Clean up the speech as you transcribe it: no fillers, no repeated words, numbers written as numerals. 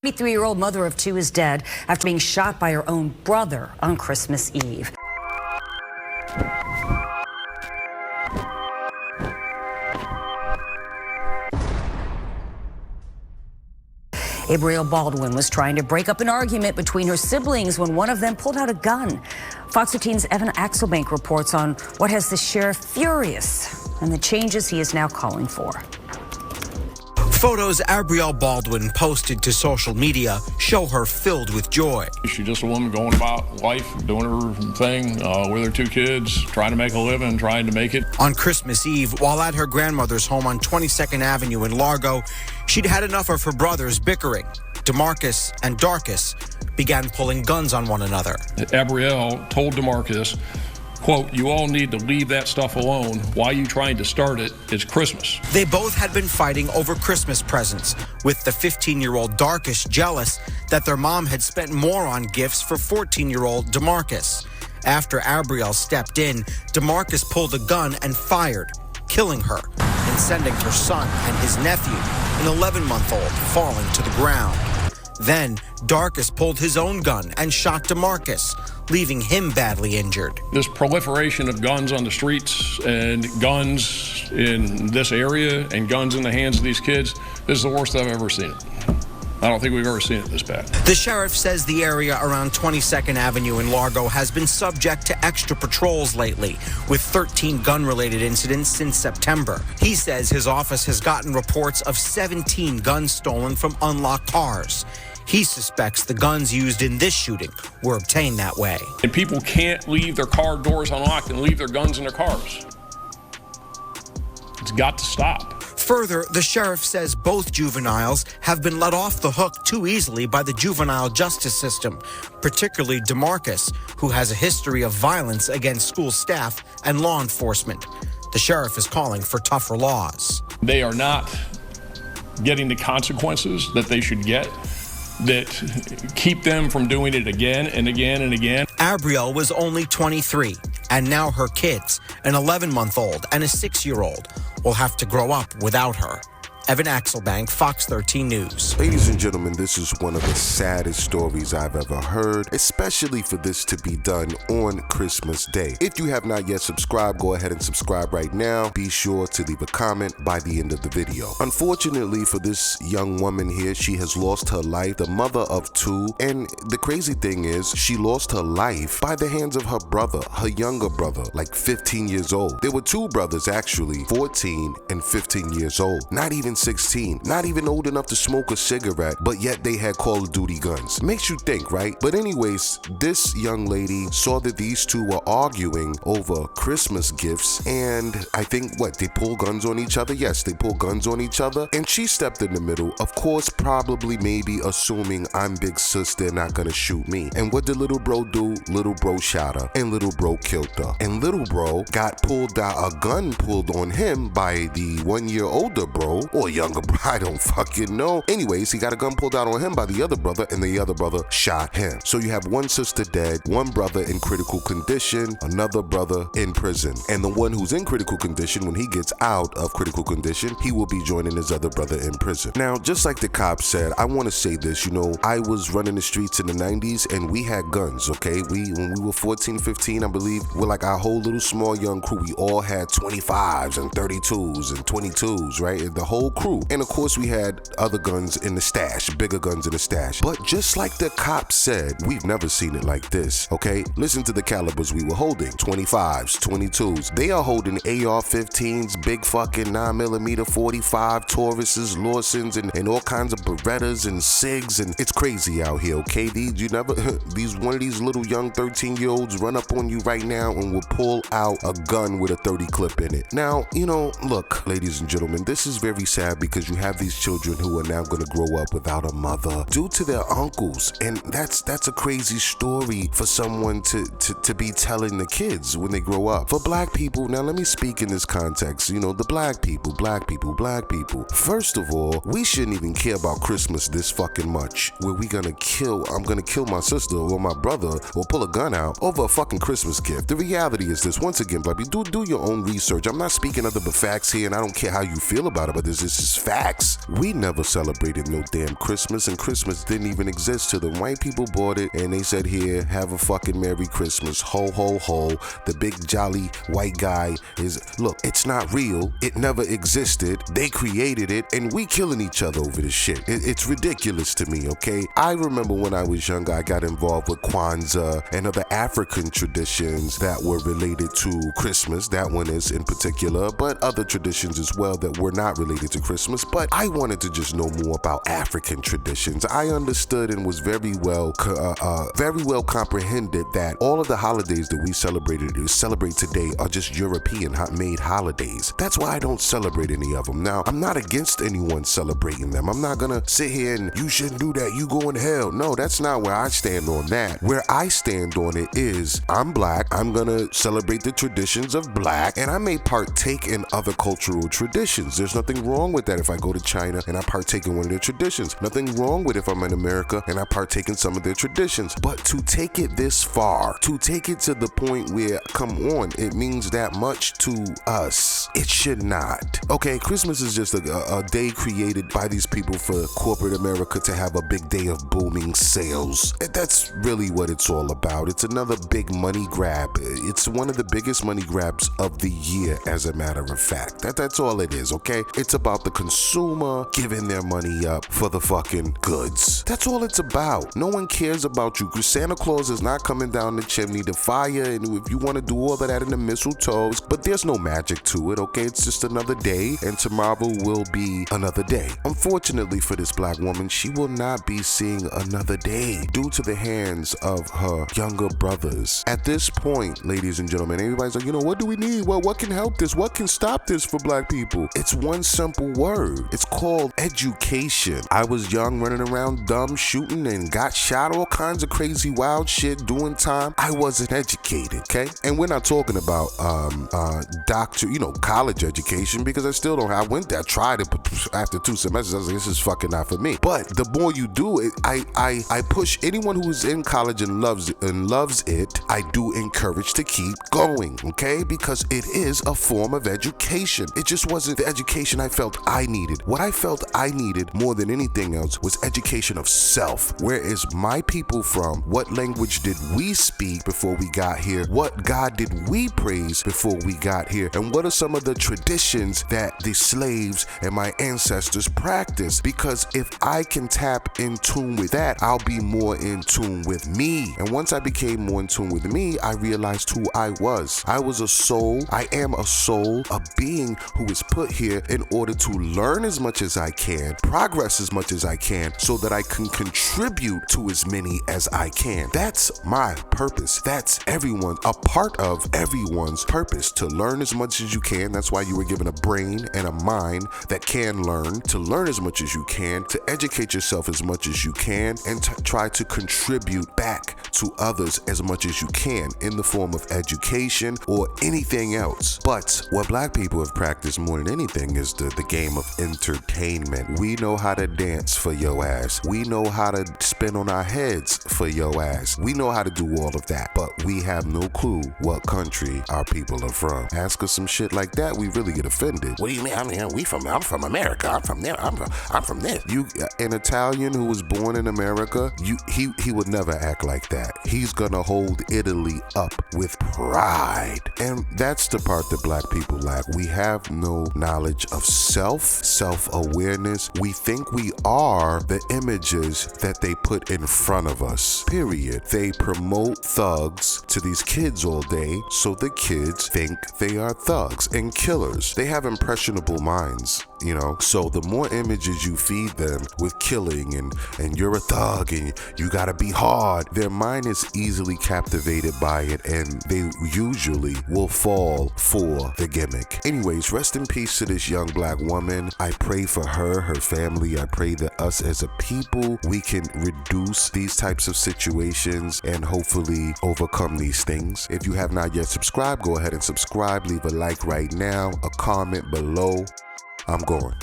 33-year-old mother of two is dead after being shot by her own brother on Christmas Eve. Gabrielle Baldwin was trying to break up an argument between her siblings when one of them pulled out a gun. Fox 13's Evan Axelbank reports on what has the sheriff furious and the changes he is now calling for. Photos Gabrielle Baldwin posted to social media show her filled with joy. She's just a woman going about life, doing her thing with her two kids, trying to make a living, trying to make it. On Christmas Eve, while at her grandmother's home on 22nd Avenue in Largo, she'd had enough of her brothers bickering. DeMarcus and Darcus began pulling guns on one another. Gabrielle told DeMarcus, quote, "You all need to leave that stuff alone. Why are you trying to start it? It's Christmas." They both had been fighting over Christmas presents, with the 15-year-old Darcus jealous that their mom had spent more on gifts for 14-year-old DeMarcus. After Gabrielle stepped in, DeMarcus pulled a gun and fired, killing her and sending her son and his nephew, an 11-month-old, falling to the ground. Then, Darcus pulled his own gun and shot DeMarcus, leaving him badly injured. This proliferation of guns on the streets and guns in this area and guns in the hands of these kids, this is the worst I've ever seen it. I don't think we've ever seen it this bad. The sheriff says the area around 22nd Avenue in Largo has been subject to extra patrols lately, with 13 gun-related incidents since September. He says his office has gotten reports of 17 guns stolen from unlocked cars. He suspects the guns used in this shooting were obtained that way. And people can't leave their car doors unlocked and leave their guns in their cars. It's got to stop. Further, the sheriff says both juveniles have been let off the hook too easily by the juvenile justice system, particularly DeMarcus, who has a history of violence against school staff and law enforcement. The sheriff is calling for tougher laws. They are not getting the consequences that they should get that keep them from doing it again and again and again. Gabrielle was only 23, and now her kids, an 11-month-old and a 6-year-old, will have to grow up without her. Evan Axelbank, Fox 13 News. Ladies and gentlemen, this is one of the saddest stories I've ever heard, especially for this to be done on Christmas Day. If you have not yet subscribed, go ahead and subscribe right now. Be sure to leave a comment by the end of the video. Unfortunately for this young woman here, she has lost her life, the mother of two, and the crazy thing is she lost her life by the hands of her brother, her younger brother, like 15 years old. There were two brothers actually, 14 and 15 years old, not even 16, not even old enough to smoke a cigarette, but yet they had Call of Duty guns. Makes you think, right? But anyways, this young lady saw that these two were arguing over Christmas gifts, and I think, they pull guns on each other? Yes, they pull guns on each other, and she stepped in the middle, of course, probably maybe assuming I'm big sis, they're not gonna shoot me. And what did little bro do? Little bro shot her, and little bro killed her. And little bro got pulled out, a gun pulled on him by the 1 year older bro, or younger bro, I don't fucking know. Anyways, he got a gun pulled out on him by the other brother, and the other brother shot him. So you have one sister dead, one brother in critical condition, another brother in prison. And the one who's in critical condition, when he gets out of critical condition, he will be joining his other brother in prison. Now, just like the cop said, I want to say this, I was running the streets in the 90s, and we had guns, okay? When we were 14, 15, I believe, we're like our whole little small young crew, we all had 25s and 32s and 22s, right? The whole crew. And of course we had other guns in the stash, bigger guns in the stash. But just like the cop said, we've never seen it like this, okay? Listen to the calibers we were holding. 25s, 22s. They are holding AR-15s, big fucking 9mm 45 Tauruses, Lawsons, and all kinds of Berettas and SIGs, and it's crazy out here, okay? One of these little young 13-year-olds run up on you right now and will pull out a gun with a 30 clip in it. Now, look, ladies and gentlemen, this is very sad because you have these children who are now going to grow up without a mother due to their uncles, and that's a crazy story for someone to be telling the kids when they grow up. For black people, now let me speak in this context, the black people. First of all, we shouldn't even care about Christmas this fucking much, where I'm gonna kill my sister or my brother or pull a gun out over a fucking Christmas gift. The reality is this, once again, black people, do your own research. I'm not speaking other but facts here, and I don't care how you feel about it, but this this is facts. We never celebrated no damn Christmas, and Christmas didn't even exist till the white people bought it and they said, here, have a fucking Merry Christmas, ho ho ho. The big jolly white guy is, look, it's not real. It never existed. They created it and we killing each other over this shit. It's ridiculous to me, okay? I remember when I was younger, I got involved with Kwanzaa and other African traditions that were related to Christmas. That one is in particular, but other traditions as well that were not related to Christmas. But I wanted to just know more about African traditions. I understood and was very well comprehended that all of the holidays that we celebrate today are just European-made holidays. That's why I don't celebrate any of them. Now, I'm not against anyone celebrating them. I'm not gonna sit here and you shouldn't do that, you go in hell. No, that's not where I stand on that. Where I stand on it is, I'm black, I'm gonna celebrate the traditions of black, and I may partake in other cultural traditions. There's nothing wrong with that if I go to China and I partake in one of their traditions. Nothing wrong with if I'm in America and I partake in some of their traditions. But to take it this far, to take it to the point where, come on, it means that much to us. It should not. Okay, Christmas is just a day created by these people for corporate America to have a big day of booming sales. That's really what it's all about. It's another big money grab. It's one of the biggest money grabs of the year, as a matter of fact. That's all it is, okay? It's about the consumer giving their money up for the fucking goods. That's all it's about. No one cares about you. Santa Claus is not coming down the chimney, the fire, and if you want to do all of that in the mistletoes, but there's no magic to it, okay? It's just another day, and tomorrow will be another day. Unfortunately for this black woman, she will not be seeing another day due to the hands of her younger brothers. At this point, ladies and gentlemen, everybody's like, what do we need? Well, what can help this? What can stop this for black people? It's one simple word. It's called education. I was young, running around dumb, shooting, and got shot, all kinds of crazy, wild shit, doing time. I wasn't educated, okay? And we're not talking about college education, because I still don't have. I went there, I tried it, but after 2 semesters, I was like, this is fucking not for me. But the more you do it, I push anyone who's in college and loves it, I do encourage to keep going, okay? Because it is a form of education. It just wasn't the education I felt I needed. What I felt I needed more than anything else was education of self. Where is my people from? What language did we speak before we got here? What God did we praise before we got here? And what are some of the traditions that the slaves and my ancestors practiced? Because if I can tap in tune with that, I'll be more in tune with me. And once I became more in tune with me, I realized who I was. I was a soul. I am a soul, a being who is put here in order to learn as much as I can, progress as much as I can, so that I can contribute to as many as I can. That's my purpose. That's a part of everyone's purpose, to learn as much as you can. That's why you were given a brain and a mind that can learn, to learn as much as you can, to educate yourself as much as you can, and to try to contribute back to others as much as you can in the form of education or anything else. But what black people have practiced more than anything is the game of entertainment. We know how to dance for your ass. We know how to spin on our heads for your ass. We know how to do all of that, but we have no clue what country our people are from. Ask us some shit like that, we really get offended. What do you mean? I'm from America. I'm from there. I'm from this. An Italian who was born in America, he would never act like that. He's gonna hold Italy up with pride. And that's the part that black people lack. We have no knowledge of self-awareness. We think we are the images that they put in front of us, period. They promote thugs to these kids all day, so the kids think they are thugs and killers. They have impressionable minds, so the more images you feed them with killing and you're a thug and you gotta be hard, their mind is easily captivated by it, and they usually will fall for the gimmick. Anyways, rest in peace to this young black woman. I pray for her family. I pray that us as a people, we can reduce these types of situations and hopefully overcome these things. If you have not yet subscribed, go ahead and subscribe. Leave a like right now, a comment below. I'm going.